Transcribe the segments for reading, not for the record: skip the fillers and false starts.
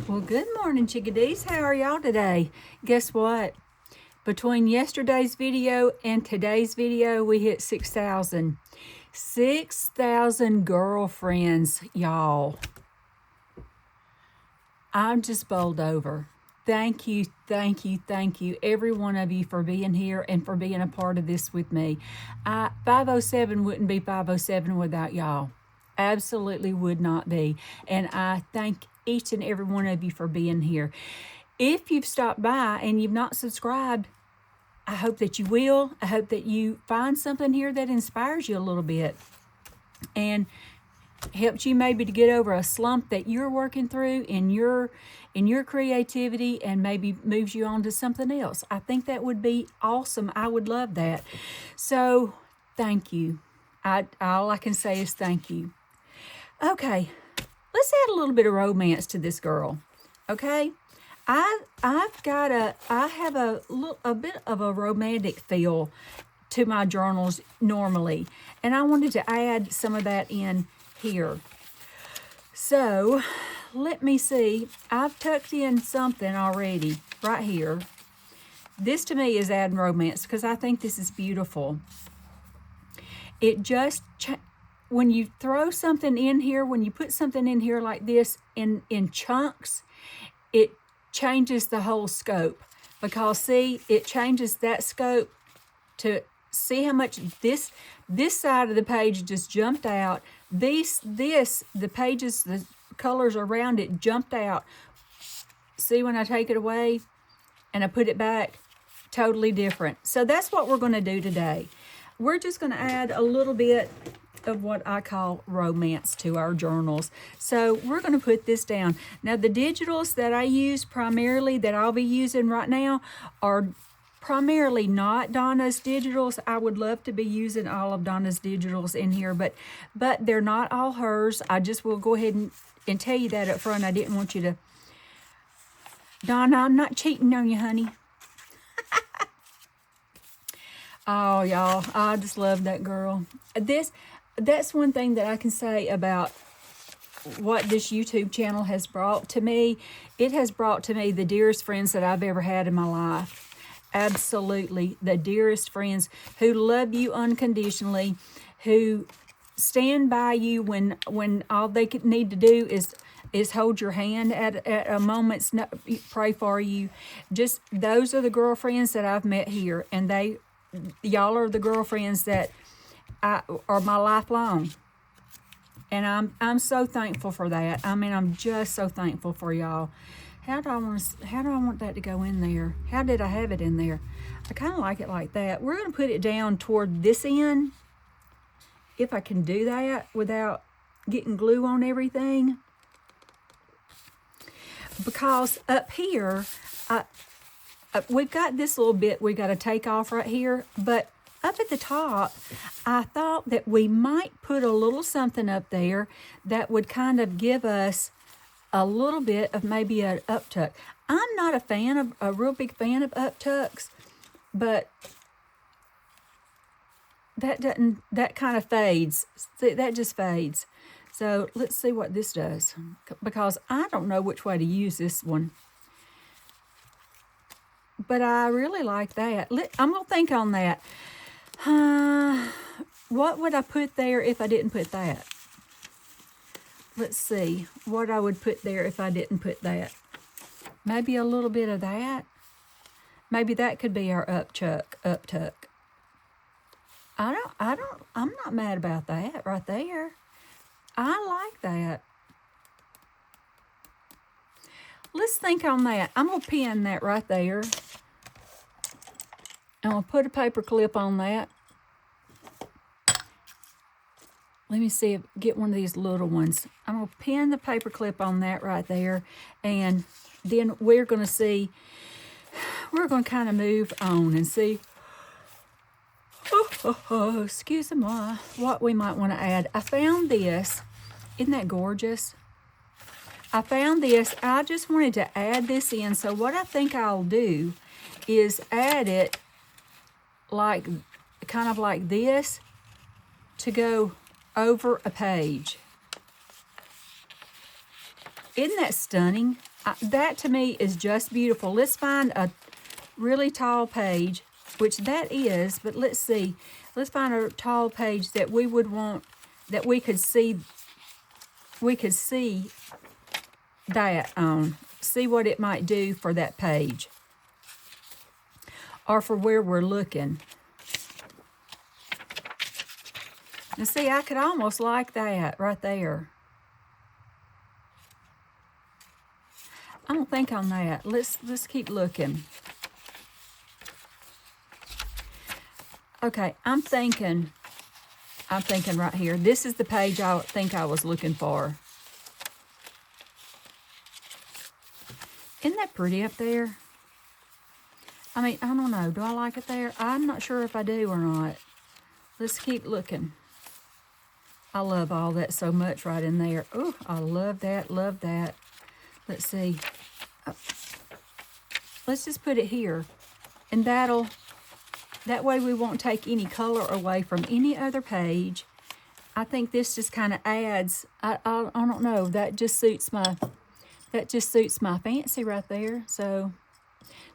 Well, good morning, chickadees. How are y'all today? Guess what? Between yesterday's video and today's video, we hit 6,000. 6,000 girlfriends, y'all. I'm just bowled over. Thank you, every one of you for being here and for being a part of this with me. 507 wouldn't be 507 without y'all. Absolutely would not be. And I thank each and every one of you for being here. If you've stopped by and you've not subscribed, I hope that you will. I hope that you find something here that inspires you a little bit and helps you maybe to get over a slump that you're working through in your creativity, and maybe moves you on to something else. I think that would be awesome. I would love that. So thank you. All I can say is thank you. Okay, let's add a little bit of romance to this girl. Okay, I have a bit of a romantic feel to my journals normally, and I wanted to add some of that in here. So let me see. I've tucked in something already right here. This to me is adding romance because I think this is beautiful. It just when you throw something in here, when you put something in here like this in chunks, it changes the whole scope. Because see, it changes that scope to see how much this side of the page just jumped out. The pages, the colors around it jumped out. See, when I take it away and I put it back, totally different. So that's what we're going to do today. We're just going to add a little bit of what I call romance to our journals. So we're going to put this down. Now the digitals that I use primarily, that I'll be using right now, are primarily not Donna's digitals. I would love to be using all of Donna's digitals in here, but they're not all hers. I just will go ahead and tell you that up front. I didn't want you to... Donna, I'm not cheating on you, honey. Oh, y'all, I just love that girl. That's one thing that I can say about what this YouTube channel has brought to me. It has brought to me the dearest friends that I've ever had in my life. Absolutely, the dearest friends who love you unconditionally, who stand by you when all they need to do is hold your hand at a moment's pray for you. Just those are the girlfriends that I've met here, and y'all are the girlfriends that are my lifelong, and I'm so thankful for that. I mean, I'm just so thankful for y'all. How do I want that to go in there? How did I have it in there? I kind of like it like that. We're going to put it down toward this end, if I can do that without getting glue on everything. Because up here, we've got this little bit we got to take off right here, but up at the top, I thought that we might put a little something up there that would kind of give us a little bit of maybe an uptuck. I'm not a real big fan of uptucks, but that kind of fades. See, that just fades. So let's see what this does, because I don't know which way to use this one. But I really like that. I'm going to think on that. What would I put there if I didn't put that? Let's see what I would put there if I didn't put that. Maybe a little bit of that. Maybe that could be our uptuck. I'm not mad about that right there. I like that. Let's think on that. I'm going to pin that right there. I'm going to put a paper clip on that. Let me see get one of these little ones. I'm going to pin the paper clip on that right there. And then we're going to kind of move on and see, excuse me, what we might want to add. I found this. Isn't that gorgeous? I found this. I just wanted to add this in. So what I think I'll do is add it kind of like this to go over a page. Isn't that stunning? That to me is just beautiful. Let's find a really tall page, which that is, but let's see. Let's find a tall page that we would want, that we could see that on. See what it might do for that page. Or for where we're looking. Now see, I could almost like that right there. I don't think on that. Let's keep looking. Okay, I'm thinking right here. This is the page I think I was looking for. Isn't that pretty up there? I mean, I don't know. Do I like it there? I'm not sure if I do or not. Let's keep looking. I love all that so much right in there. Oh, I love that, love that. Let's see. Let's just put it here. And that way we won't take any color away from any other page. I think this just kind of adds, I don't know, that just suits my fancy right there. So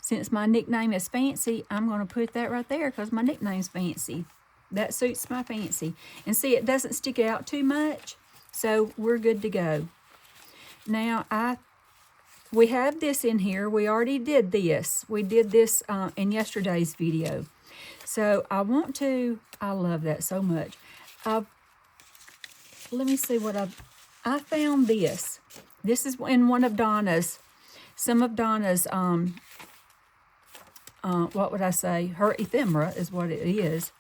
since my nickname is Fancy, I'm going to put that right there because my nickname's Fancy. That suits my fancy. And see, it doesn't stick out too much, so we're good to go. Now, we have this in here. We already did this. We did this in yesterday's video. So I love that so much. Let me see what I found this. This is in one of Donna's, some of Donna's, what would I say? Her ephemera is what it is.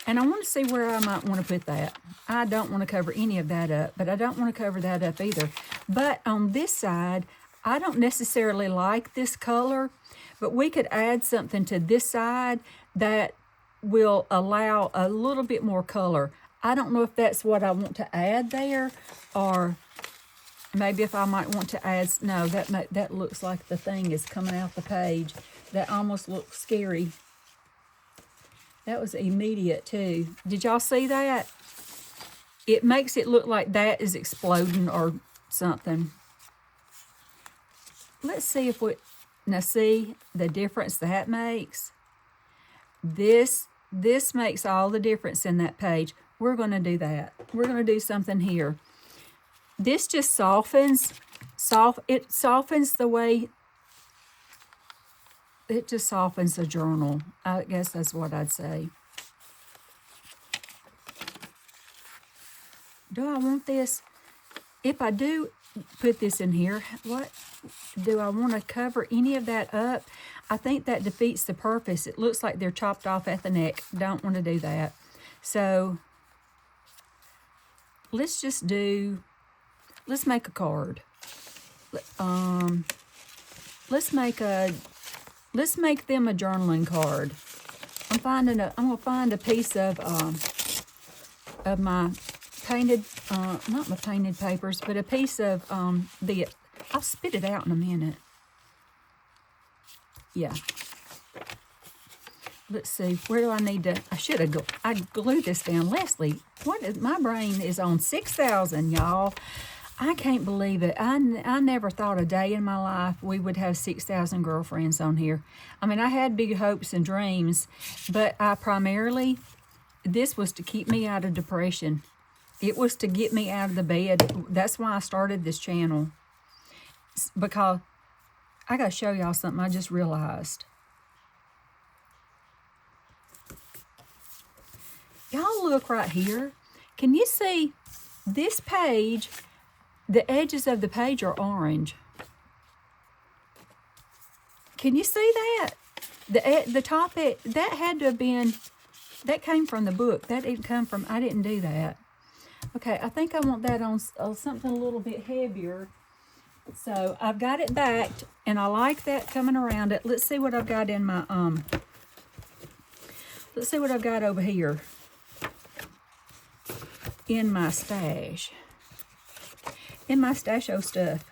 And I want to see where I might want to put that. I don't want to cover any of that up, but I don't want to cover that up either. But on this side, I don't necessarily like this color, but we could add something to this side that will allow a little bit more color. I don't know if that's what I want to add there, or maybe if I might want to add, no, that looks like the thing is coming out the page. That almost looks scary. That was immediate too. Did y'all see that? It makes it look like that is exploding or something. Let's see if now see the difference that makes. This makes all the difference in that page. We're going to do that. We're going to do something here. This just softens the way, it just softens the journal. I guess that's what I'd say. Do I want this? If I do put this in here, what do I want to cover any of that up? I think that defeats the purpose. It looks like they're chopped off at the neck. Don't want to do that. So let's make a card. Let's make them a journaling card. I'm gonna find a piece of my painted, not my painted papers, but a piece of I'll spit it out in a minute. Yeah. Let's see, where do I need to, I glued this down. Leslie, my brain is on 6,000, y'all. I can't believe it. I never thought a day in my life we would have 6,000 girlfriends on here. I mean, I had big hopes and dreams, but this was to keep me out of depression. It was to get me out of the bed. That's why I started this channel. Because I got to show y'all something I just realized. Y'all look right here. Can you see this page? The edges of the page are orange. Can you see that? The top, that had to have been, that came from the book. That didn't come from, I didn't do that. Okay, I think I want that on something a little bit heavier. So I've got it backed, and I like that coming around it. Let's see what I've got in my, let's see what I've got over here in my stash. In my stash-o stuff.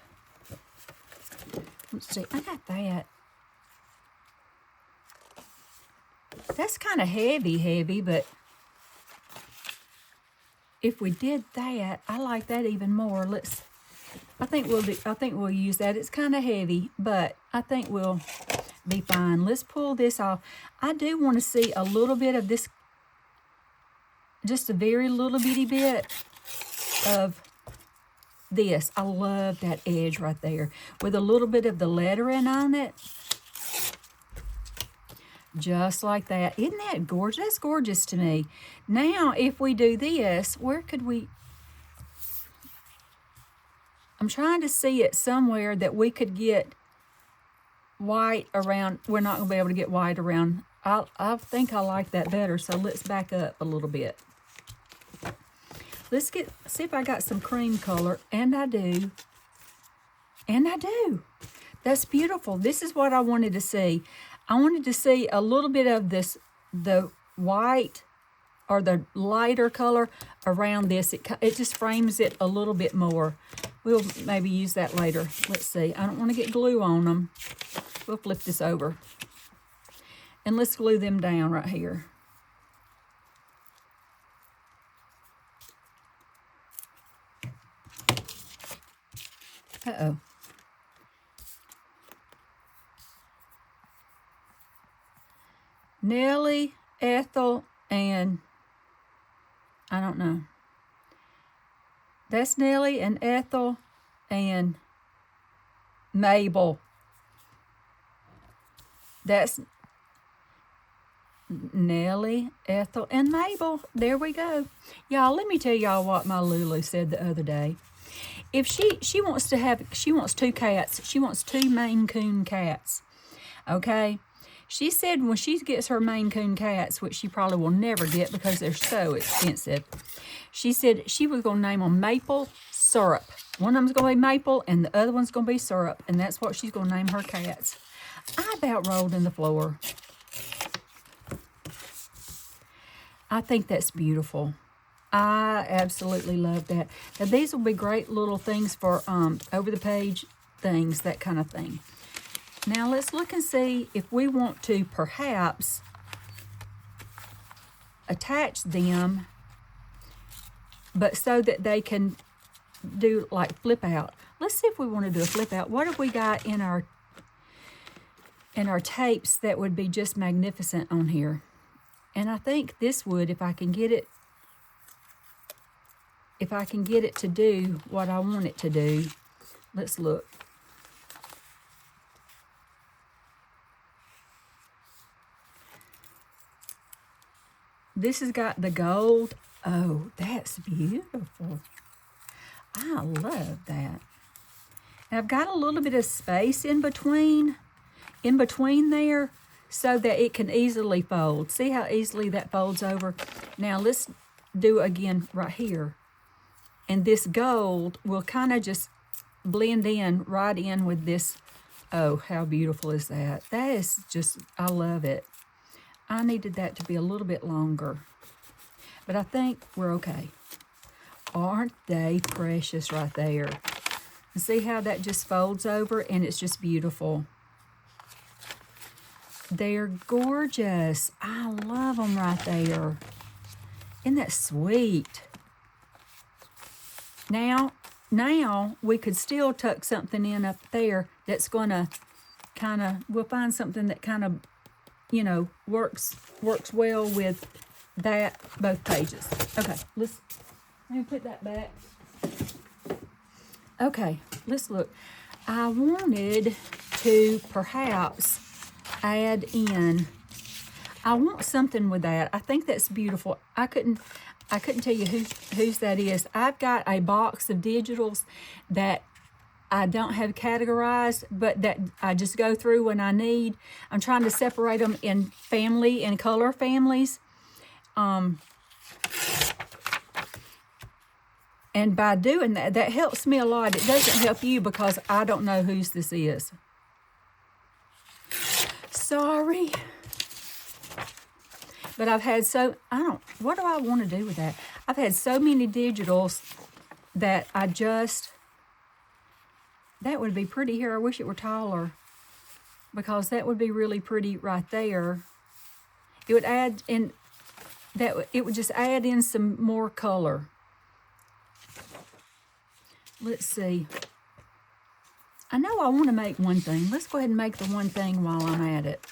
Let's see, I got that. That's kind of heavy, but if we did that, I like that even more. I think we'll use that. It's kind of heavy, but I think we'll be fine. Let's pull this off. I do want to see a little bit of this, just a very little bitty bit of this. I love that edge right there with a little bit of the lettering on it. Just like that. Isn't that gorgeous? That's gorgeous to me. Now, if we do this, where could we... I'm trying to see it somewhere that we could get white around. We're not going to be able to get white around. I think I like that better, so let's back up a little bit. Let's see if I got some cream color, and I do. And I do. That's beautiful. This is what I wanted to see. I wanted to see a little bit of this, the white or the lighter color around this. It just frames it a little bit more. We'll maybe use that later. Let's see. I don't want to get glue on them. We'll flip this over. And let's glue them down right here. Uh-oh. Nellie, Ethel, and I don't know. That's Nellie and Ethel and Mabel. That's Nellie, Ethel, and Mabel. There we go. Y'all, let me tell y'all what my Lulu said the other day. If she wants two cats. She wants two Maine Coon cats. Okay? She said when she gets her Maine Coon cats, which she probably will never get because they're so expensive, she said she was going to name them Maple Syrup. One of them's going to be Maple and the other one's going to be Syrup. And that's what she's going to name her cats. I about rolled in the floor. I think that's beautiful. I absolutely love that. Now, these will be great little things for over-the-page things, that kind of thing. Now, let's look and see if we want to perhaps attach them, but so that they can do like flip out. Let's see if we want to do a flip out. What have we got in our tapes that would be just magnificent on here? And I think this would, if I can get it to do what I want it to do. Let's look. This has got the gold. Oh, that's beautiful. I love that. And I've got a little bit of space in between there so that it can easily fold. See how easily that folds over? Now let's do again right here. And this gold will kind of just blend in right in with this. Oh, how beautiful is that? That is just, I love it. I needed that to be a little bit longer. But I think we're okay. Aren't they precious right there? And see how that just folds over and it's just beautiful. They're gorgeous. I love them right there. Isn't that sweet? Now we could still tuck something in up there that's going to kind of, we'll find something that kind of, you know, works well with that, both pages. Okay, let me put that back. Okay, let's look. I wanted to perhaps add in, I want something with that. I think that's beautiful. I couldn't tell you whose that is. I've got a box of digitals that I don't have categorized, but that I just go through when I need. I'm trying to separate them in family and color families. And by doing that, that helps me a lot. It doesn't help you because I don't know whose this is. Sorry. But I've had what do I want to do with that? I've had so many digitals that that would be pretty here. I wish it were taller because that would be really pretty right there. It would add in, it would just add in some more color. Let's see. I know I want to make one thing. Let's go ahead and make the one thing while I'm at it.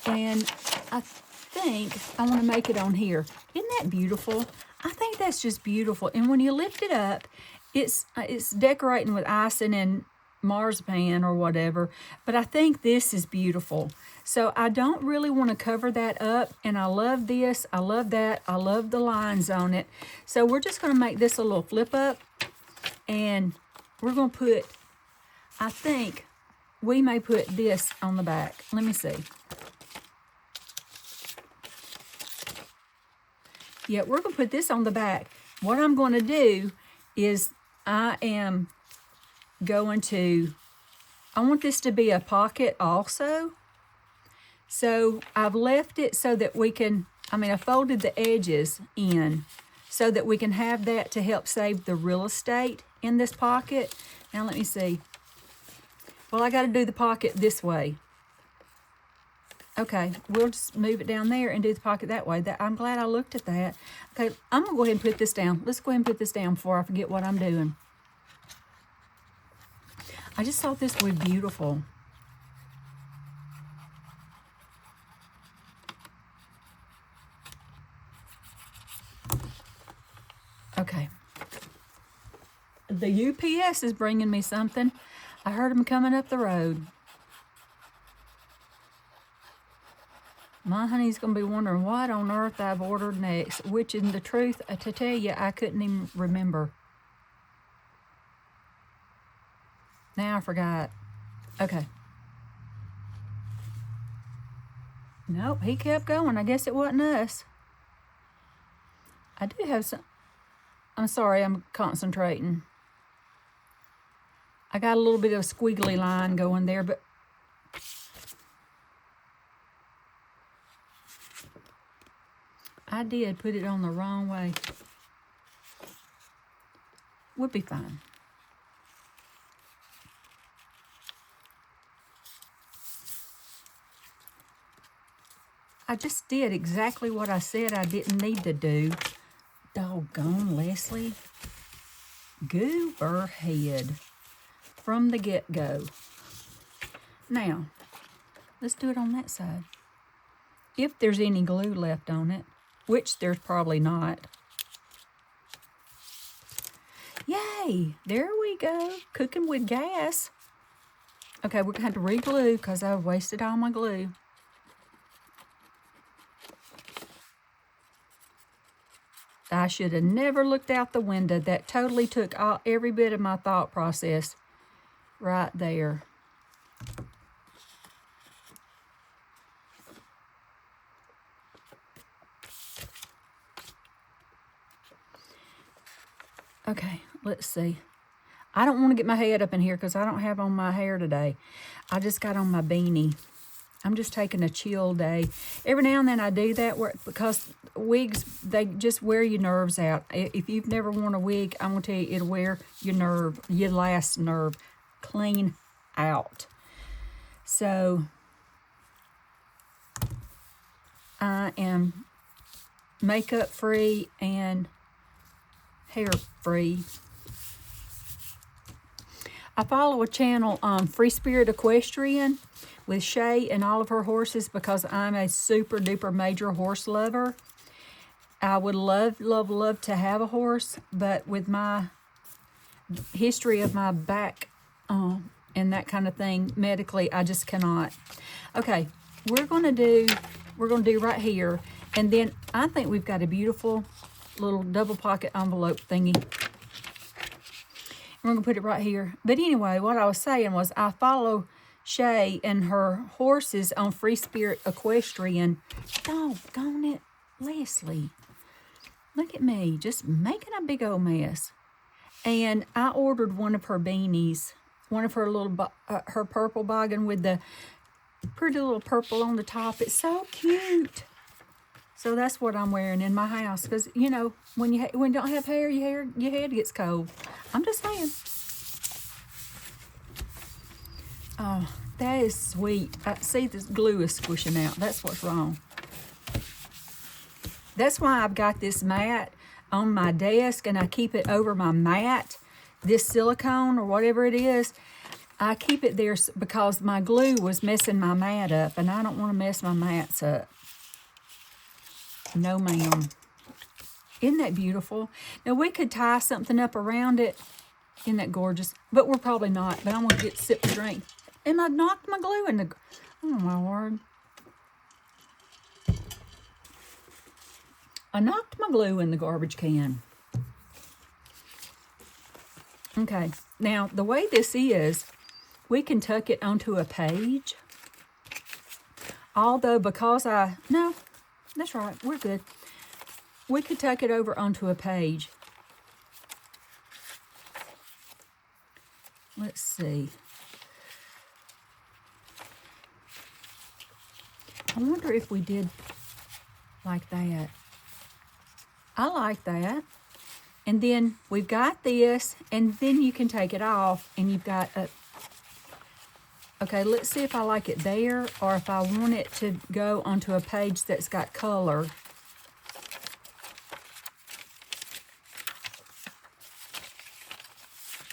And I think I want to make it on here. Isn't that beautiful? I think that's just beautiful. And when you lift it up, it's decorating with icing and marzipan or whatever, but I think this is beautiful. So I don't really want to cover that up, and I love this, I love that, I love the lines on it. So we're just going to make this a little flip up, and we're going to put, I think we may put this on the back. Let me see. Yeah, we're going to put this on the back. What I'm going to do is I want this to be a pocket also. So I've left it so that we can, I folded the edges in so that we can have that to help save the real estate in this pocket. Now let me see. Well, I got to do the pocket this way. Okay, we'll just move it down there and do the pocket that way. I'm glad I looked at that. Okay, I'm going to go ahead and put this down. Let's go ahead and put this down before I forget what I'm doing. I just thought this would be beautiful. Okay. The UPS is bringing me something. I heard them coming up the road. My honey's going to be wondering what on earth I've ordered next, which in the truth, to tell you, I couldn't even remember. Now I forgot. Okay. Nope, he kept going. I guess it wasn't us. I do have some... I'm sorry, I'm concentrating. I got a little bit of a squiggly line going there, but... I did put it on the wrong way. Would be fine. I just did exactly what I said I didn't need to do. Doggone Leslie. Goober head. From the get-go. Now, let's do it on that side. If there's any glue left on it. Which there's probably not. Yay! There we go. Cooking with gas. Okay, we're going to have to re-glue because I've wasted all my glue. I should have never looked out the window. That totally took every bit of my thought process right there. Okay, let's see. I don't want to get my head up in here because I don't have on my hair today. I just got on my beanie. I'm just taking a chill day. Every now and then I do that because wigs, they just wear your nerves out. If you've never worn a wig, I'm going to tell you, it'll wear your last nerve clean out. So I am makeup free and hair free. I follow a channel on Free Spirit Equestrian with Shay and all of her horses because I'm a super duper major horse lover. I would love, love, love to have a horse, but with my history of my back and that kind of thing, medically, I just cannot. Okay, we're gonna do right here, and then I think we've got a beautiful little double pocket envelope thingy. We're gonna put it right here. But anyway, what I was saying was I follow Shay and her horses on Free Spirit Equestrian. Doggone it, Leslie. Look at me, just making a big old mess. And I ordered one of her beanies, one of her little, her purple boggin with the pretty little purple on the top. It's so cute. So that's what I'm wearing in my house. Because, you know, when you don't have hair, your head gets cold. I'm just saying. Oh, that is sweet. See, this glue is squishing out. That's what's wrong. That's why I've got this mat on my desk, and I keep it over my mat this silicone or whatever it is, I keep it there because my glue was messing my mat up, and I don't want to mess my mats up. No, ma'am. Isn't that beautiful? Now, we could tie something up around it. Isn't that gorgeous? But we're probably not. But I'm going to get a sip of drink. And I knocked my glue in the... Oh, my word. I knocked my glue in the garbage can. Okay. Now, the way this is, we can tuck it onto a page. Although, because no, that's right. We're good. We could tuck it over onto a page. Let's see. I wonder if we did like that. I like that. And then we've got this, and then you can take it off, and you've got a... Okay, let's see if I like it there, or if I want it to go onto a page that's got color.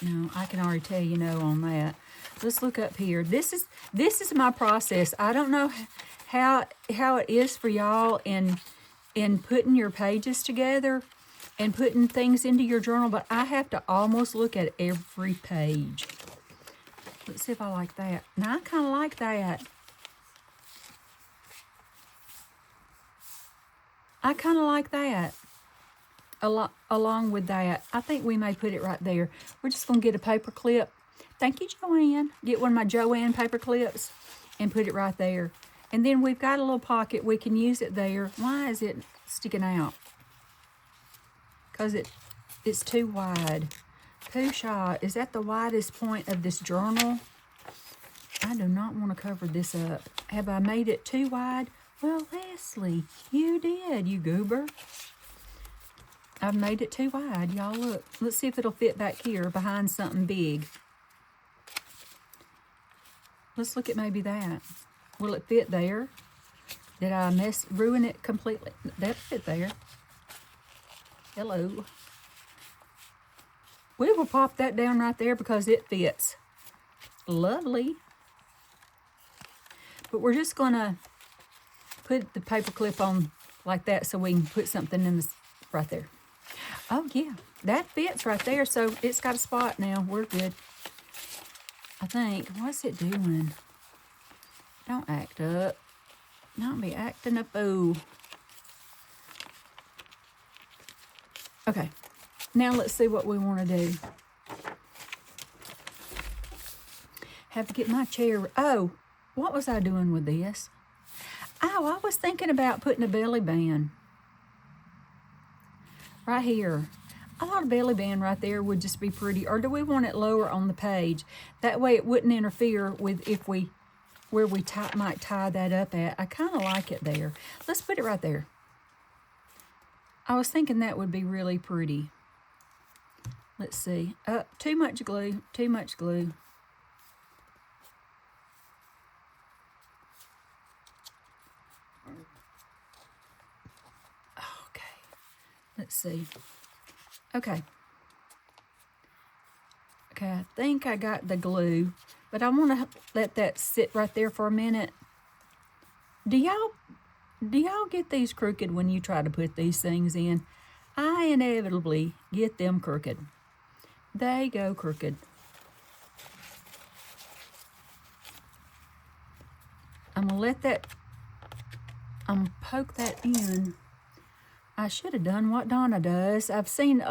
No, I can already tell you no on that. Let's look up here. This is my process. I don't know how it is for y'all in putting your pages together and putting things into your journal, but I have to almost look at every page. Let's see if I like that. Now, I kind of like that. I kind of like that. Along with that, I think we may put it right there. We're just going to get a paper clip. Thank you, Joanne. Get one of my Joanne paper clips and put it right there. And then we've got a little pocket. We can use it there. Why is it sticking out? Because it's too wide. Too shy. Is that the widest point of this journal? I do not want to cover this up. Have I made it too wide? Well, Leslie, you did, you goober. I've made it too wide. Y'all look. Let's see if it'll fit back here behind something big. Let's look at maybe that. Will it fit there? Did I ruin it completely? That'll fit there. Hello. We will pop that down right there because it fits. Lovely. But we're just going to put the paper clip on like that so we can put something in this right there. Oh, yeah. That fits right there. So it's got a spot now. We're good. I think. What's it doing? Don't act up. Don't be acting a fool. Okay. Now let's see what we want to do. Have to get my chair. Oh, what was I doing with this? Oh, I was thinking about putting a belly band. Right here. I thought a belly band right there would just be pretty. Or do we want it lower on the page? That way it wouldn't interfere with where we might tie that up at. I kind of like it there. Let's put it right there. I was thinking that would be really pretty. Let's see. Too much glue. Too much glue. Okay. Let's see. Okay. Okay, I think I got the glue, but I want to let that sit right there for a minute. Do y'all get these crooked when you try to put these things in? I inevitably get them crooked. They go crooked. I'm going to let that, I'm going to poke that in. I should have done what Donna does. I've seen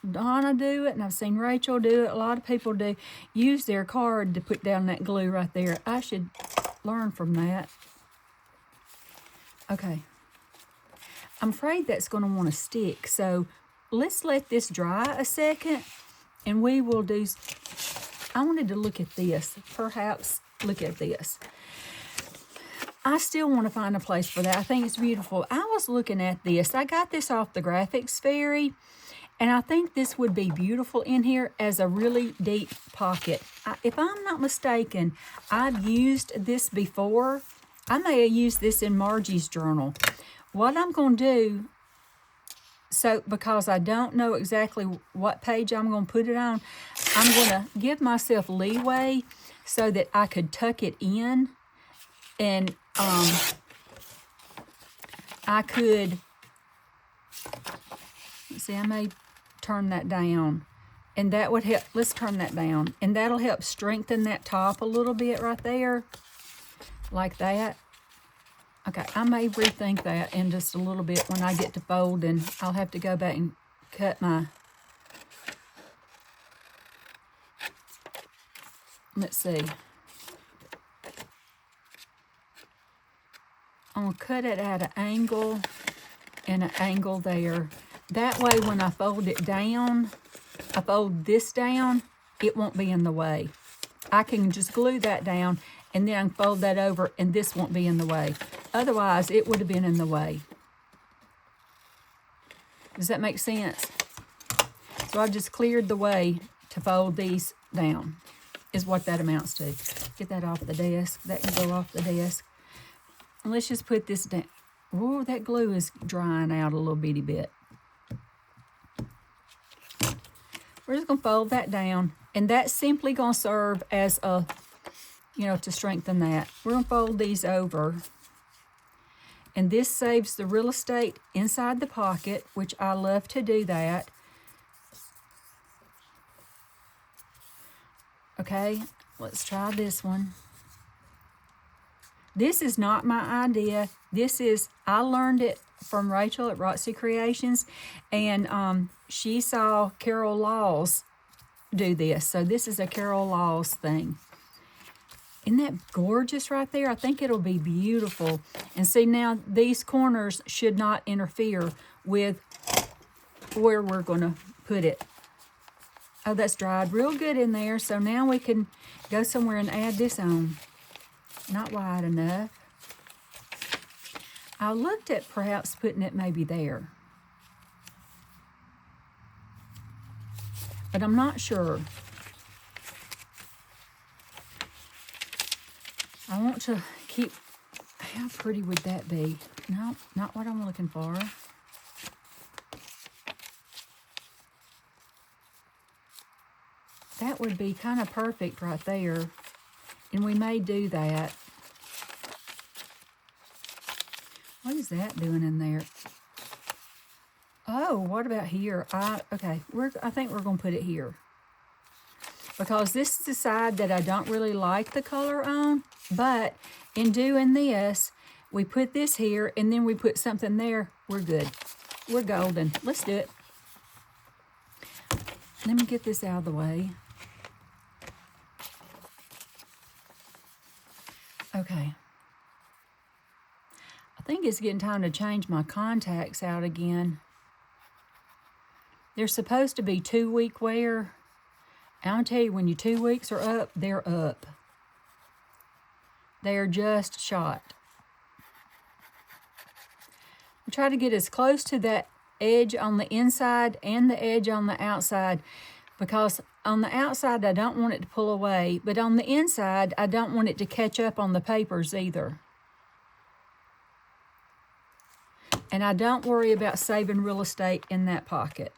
Donna do it, and I've seen Rachel do it. A lot of people do use their card to put down that glue right there. I should learn from that. Okay. I'm afraid that's going to want to stick, so let's let this dry a second, and we will do... I wanted to look at this. Perhaps look at this. I still want to find a place for that. I think it's beautiful. I was looking at this. I got this off the Graphics Fairy, and I think this would be beautiful in here as a really deep pocket. If I'm not mistaken, I've used this before. I may have used this in Margie's journal. What I'm going to do, So because I don't know exactly what page I'm going to put it on, I'm going to give myself leeway so that I could tuck it in, and I could, let's see, I may turn that down, and that would help. Let's turn that down, and that'll help strengthen that top a little bit right there, like that. Okay, I may rethink that in just a little bit when I get to folding. I'll have to go back and cut my, let's see. I'm going to cut it at an angle and an angle there. That way when I fold it down, I fold this down, it won't be in the way. I can just glue that down, and then I can fold that over, and this won't be in the way. Otherwise, it would have been in the way. Does that make sense? So I just cleared the way to fold these down, is what that amounts to. Get that off the desk. That can go off the desk. And let's just put this down. Oh, that glue is drying out a little bitty bit. We're just going to fold that down, and that's simply going to serve as a, you know, to strengthen that. We're going to fold these over, and this saves the real estate inside the pocket, which I love to do that. Okay, let's try this one. This is not my idea. This is, I learned it from Rachel at Roxy Creations, and she saw Carol Laws do this. So this is a Carol Laws thing. Isn't that gorgeous right there? I think it'll be beautiful. And see, now these corners should not interfere with where we're going to put it. Oh, that's dried real good in there. So now we can go somewhere and add this on. Not wide enough. I looked at perhaps putting it maybe there, but I'm not sure. I want to keep, how pretty would that be? No, not what I'm looking for. That would be kind of perfect right there. And we may do that. What is that doing in there? Oh, what about here? Okay, I think we're going to put it here. Because this is the side that I don't really like the color on. But in doing this, we put this here, and then we put something there. We're good. We're golden. Let's do it. Let me get this out of the way. Okay. I think it's getting time to change my contacts out again. They're supposed to be 2-week wear. I'll tell you, when your 2 weeks are up, they're up. They are just shot. We try to get as close to that edge on the inside and the edge on the outside, because on the outside, I don't want it to pull away, but on the inside, I don't want it to catch up on the papers either. And I don't worry about saving real estate in that pocket.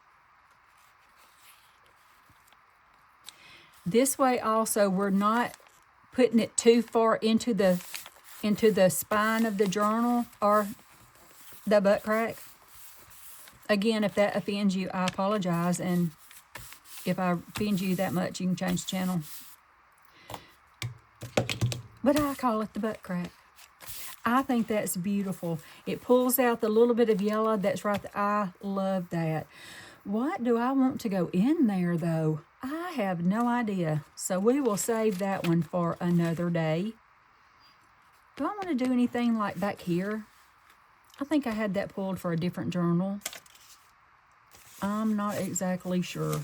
This way also, we're not putting it too far into the spine of the journal or the butt crack. Again, if that offends you, I apologize, and if I offend you that much, you can change the channel. But I call it the butt crack. I think that's beautiful. It pulls out the little bit of yellow that's right there. I love that. What do I want to go in there, though? I have no idea. So we will save that one for another day. Do I want to do anything like back here? I think I had that pulled for a different journal. I'm not exactly sure.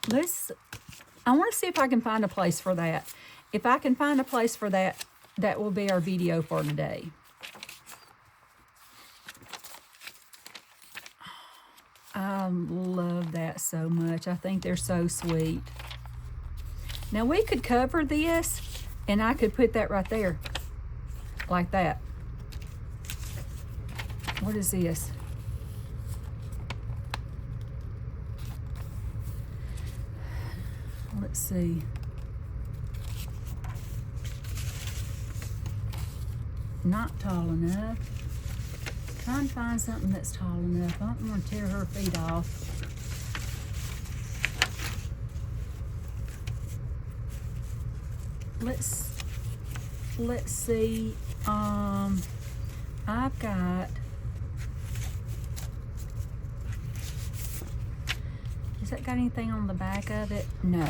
I want to see if I can find a place for that. If I can find a place for that, that will be our video for today. I love that so much. I think they're so sweet. Now we could cover this, and I could put that right there, like that. What is this? Let's see. Not tall enough. Trying to find something that's tall enough. I don't want to tear her feet off. Let's see. I've got. Has that got anything on the back of it? No.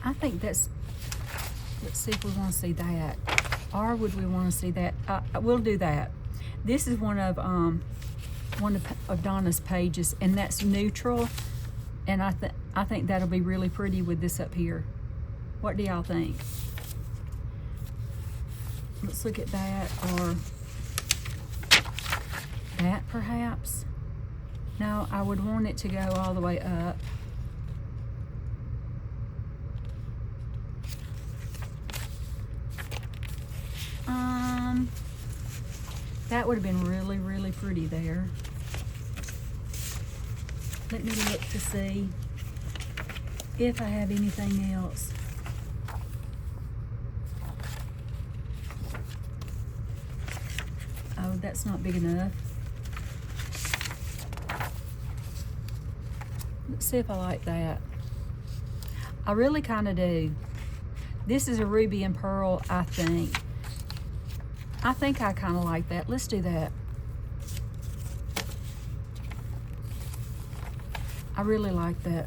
I think that's. Let's see if we want to see that, or would we want to see that? We'll do that. This is one of Donna's pages, and that's neutral, and I think that'll be really pretty with this up here. What do y'all think? Let's look at that, or that perhaps. No, I would want it to go all the way up. That would have been really, really pretty there. Let me look to see if I have anything else. Oh, that's not big enough. Let's see if I like that. I really kind of do. This is a ruby and pearl, I think. I think I kind of like that. Let's do that. I really like that.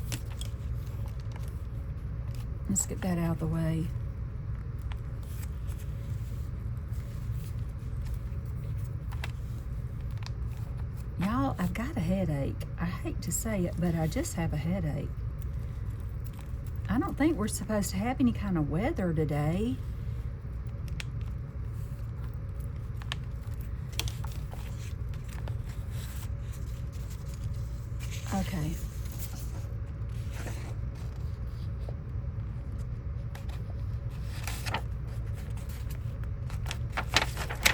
Let's get that out of the way. Y'all, I've got a headache. I hate to say it, but I just have a headache. I don't think we're supposed to have any kind of weather today. Okay.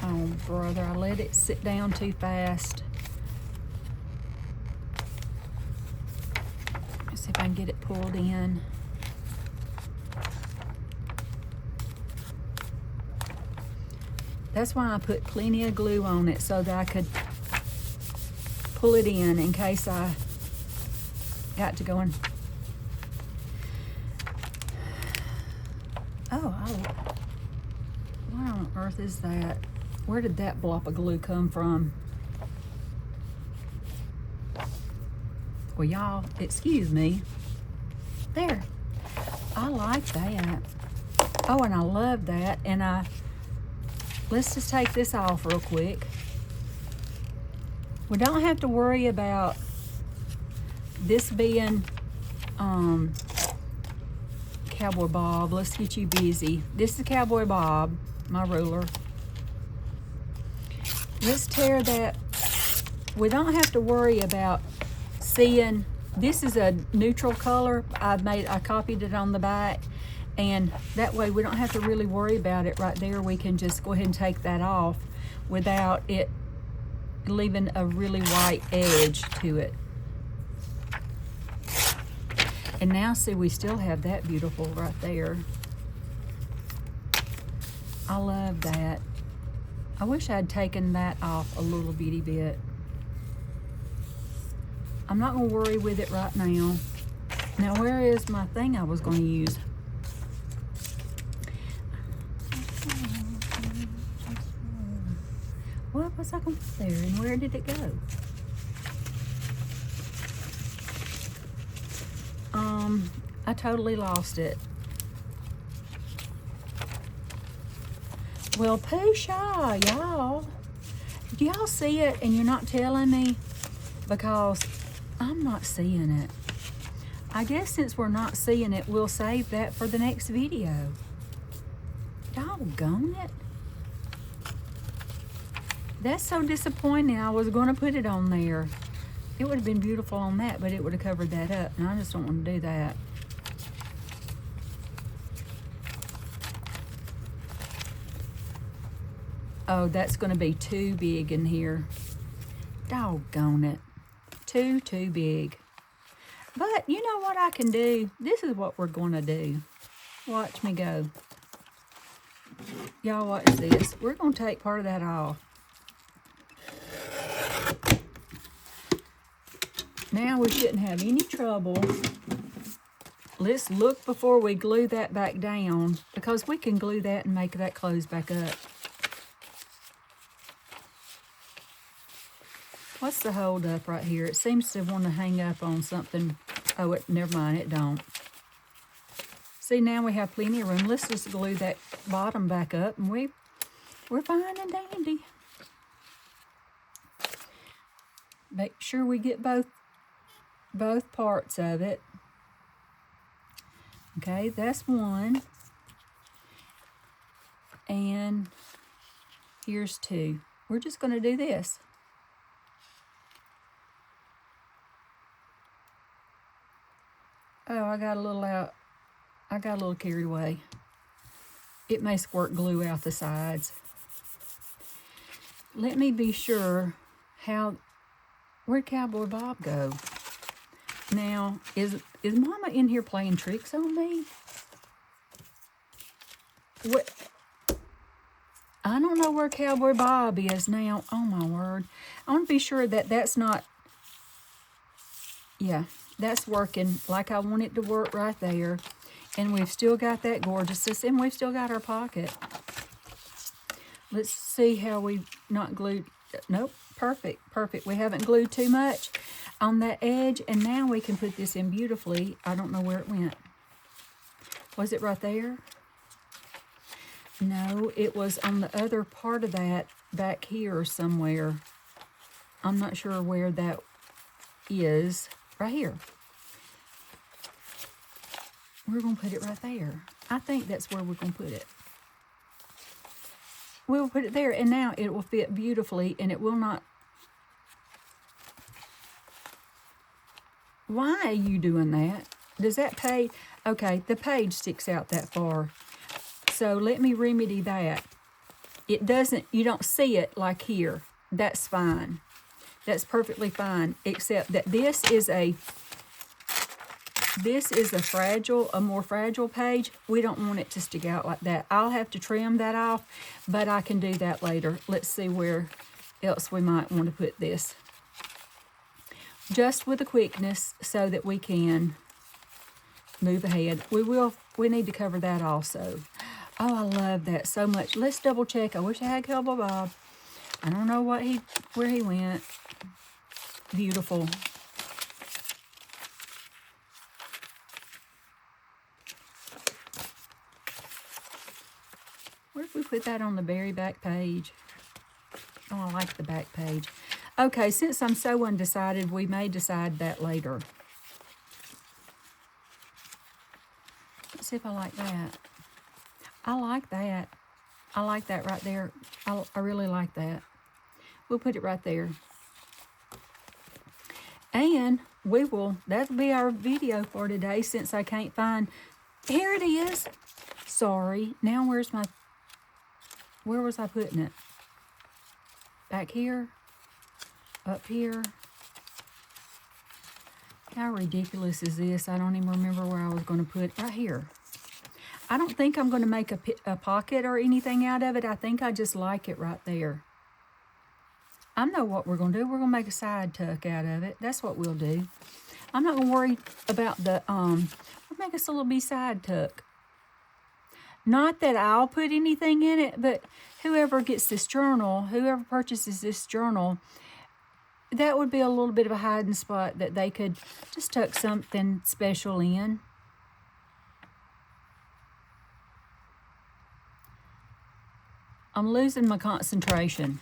Oh, brother, I let it sit down too fast. Let's see if I can get it pulled in. That's why I put plenty of glue on it, so that I could pull it in case I got to going. Oh, what on earth is that? Where did that blob of glue come from? Well, y'all, excuse me. There. I like that. Oh, and I love that. And let's just take this off real quick. We don't have to worry about this being Cowboy Bob. Let's get you busy. This is Cowboy Bob, my ruler. Let's tear that. We don't have to worry about seeing. This is a neutral color. I copied it on the back, and that way we don't have to really worry about it right there. We can just go ahead and take that off without it leaving a really white edge to it. And now see, we still have that beautiful right there. I love that. I wish I'd taken that off a little bitty bit. I'm not gonna worry with it right now. Now, where is my thing I was gonna use? What was I gonna put there, and where did it go? I totally lost it. Well, Pusha, y'all. Do y'all see it and you're not telling me? Because I'm not seeing it. I guess since we're not seeing it, we'll save that for the next video. Doggone it. That's so disappointing. I was going to put it on there. It would have been beautiful on that, but it would have covered that up, and I just don't want to do that. Oh, that's going to be too big in here. Doggone it. Too big. But you know what I can do? This is what we're going to do. Watch me go. Y'all watch this. We're going to take part of that off. Now we shouldn't have any trouble. Let's look before we glue that back down, because we can glue that and make that close back up. What's the hold up right here? It seems to want to hang up on something. Oh, never mind, it don't. See, now we have plenty of room. Let's just glue that bottom back up, and we're fine and dandy. Make sure we get both parts of it. Okay, that's one. And here's two. We're just going to do this. Oh, I got a little carried away. It may squirt glue out the sides. Let me be sure where'd Cowboy Bob go? Now, is Mama in here playing tricks on me? What? I don't know where Cowboy Bob is now. Oh, my word. I want to be sure that that's not... Yeah, that's working like I want it to work right there. And we've still got that gorgeousness, and we've still got our pocket. Let's see how we not glued... Nope, perfect. We haven't glued too much on that edge, and now we can put this in beautifully. I don't know where it went. Was it right there? No, it was on the other part of that back here somewhere. I'm not sure where that is. Right here. We're going to put it right there. I think that's where we're going to put it. We'll put it there, and now it will fit beautifully, and it will not... Why are you doing that? Does that page... Okay, the page sticks out that far. So let me remedy that. It doesn't... You don't see it like here. That's fine. That's perfectly fine, except that this is a more fragile page. We don't want it to stick out like that. I'll have to trim that off, but I can do that later. Let's see where else we might want to put this. Just with a quickness so that we can move ahead. We need to cover that also. Oh, I love that so much. Let's double check. I wish I had Cowboy Bob. I don't know where he went. Beautiful. Where if we put that on the very back page? Oh, I like the back page. Okay, since I'm so undecided, we may decide that later. Let's see if I like that. I like that. I like that right there. I really like that. We'll put it right there. And that'll be our video for today, since I can't find... Here it is. Sorry. Now where was I putting it? Back here? Up here? How ridiculous is this? I don't even remember where I was going to put it. Right here. I don't think I'm going to make a pocket or anything out of it. I think I just like it right there. I know what we're going to do. We're going to make a side tuck out of it. That's what we'll do. I'm not going to worry about the, we'll make us a little side tuck. Not that I'll put anything in it, but whoever gets this journal, whoever purchases this journal, that would be a little bit of a hiding spot that they could just tuck something special in. I'm losing my concentration.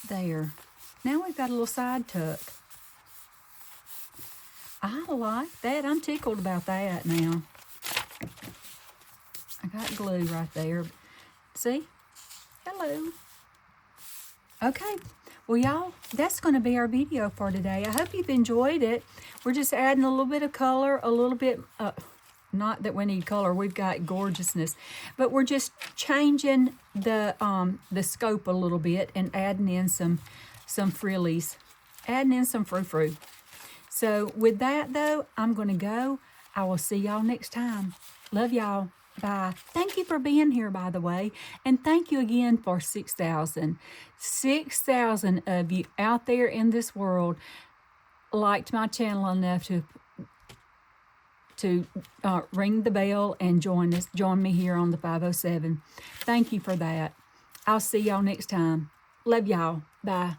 There. Now we've got a little side tuck. I like that. I'm tickled about that now. I got glue right there. See? Hello. Okay. Well, y'all, that's going to be our video for today. I hope you've enjoyed it. We're just adding a little bit of color, a little bit, not that we need color, we've got gorgeousness, but we're just changing the scope a little bit and adding in some frillies, adding in some frou-frou. So with that, though, I'm going to go. I will see y'all next time. Love y'all. Bye. Thank you for being here, by the way. And thank you again for 6,000. 6,000 of you out there in this world liked my channel enough to ring the bell and join me here on the 507. Thank you for that. I'll see y'all next time. Love y'all. Bye.